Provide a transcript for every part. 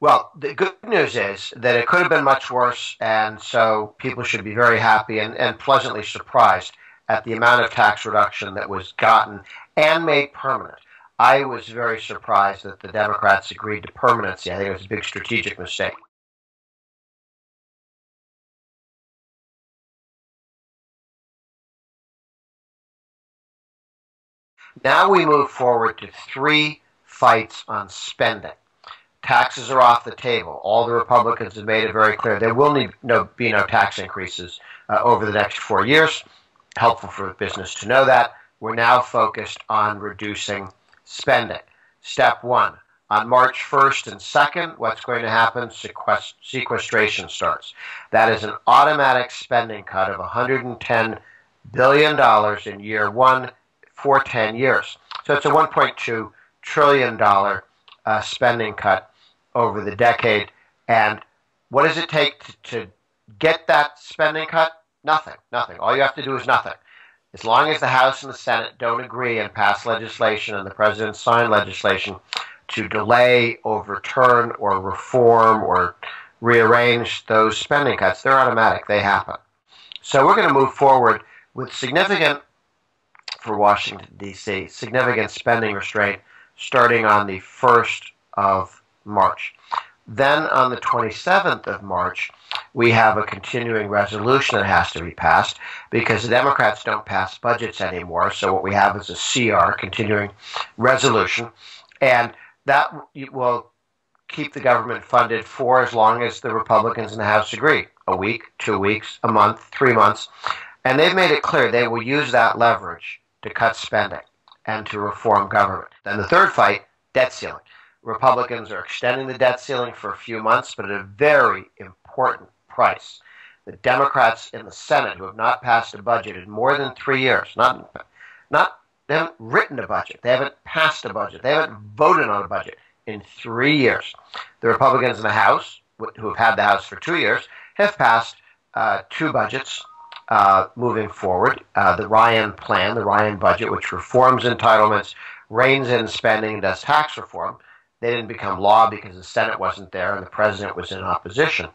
Well, the good news is that it could have been much worse, and so people should be very happy and pleasantly surprised at the amount of tax reduction that was gotten and made permanent. I was very surprised that the Democrats agreed to permanency. I think it was a big strategic mistake. Now we move forward to three fights on spending. Taxes are off the table. All the Republicans have made it very clear there will be no tax increases over the next 4 years. Helpful for business to know that. We're now focused on reducing spending. Step one, on March 1st and 2nd, what's going to happen? Sequestration starts. That is an automatic spending cut of $110 billion in year one for 10 years. So it's a $1.2 trillion spending cut over the decade. And what does it take to get that spending cut? Nothing. Nothing. All you have to do is nothing. As long as the House and the Senate don't agree and pass legislation and the President sign legislation to delay, overturn, or reform or rearrange those spending cuts, they're automatic. They happen. So we're going to move forward with significant, for Washington, D.C., significant spending restraint starting on the 1st of March. Then on the 27th of March, we have a continuing resolution that has to be passed because the Democrats don't pass budgets anymore. So what we have is a CR, continuing resolution, and that will keep the government funded for as long as the Republicans in the House agree. A week, 2 weeks, a month, 3 months. And they've made it clear they will use that leverage to cut spending and to reform government. Then the third fight, debt ceiling. Republicans are extending the debt ceiling for a few months, but at a very important price. The Democrats in the Senate, who have not passed a budget in more than 3 years, they haven't written a budget, they haven't passed a budget, they haven't voted on a budget in 3 years. The Republicans in the House, who have had the House for 2 years, have passed two budgets moving forward. The Ryan plan, the Ryan budget, which reforms entitlements, reins in spending, and does tax reform. They didn't become law because the Senate wasn't there and the president was in opposition.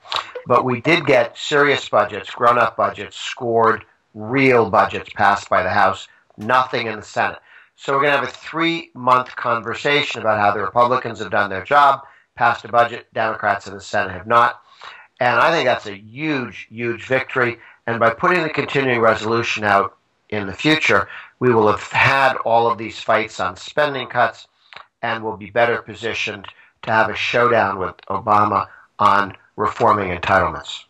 But we did get serious budgets, grown-up budgets, scored, real budgets passed by the House, nothing in the Senate. So we're going to have a 3-month conversation about how the Republicans have done their job, passed a budget, Democrats in the Senate have not. And I think that's a huge, huge victory. And by putting the continuing resolution out in the future, we will have had all of these fights on spending cuts and will be better positioned to have a showdown with Obama on reforming entitlements.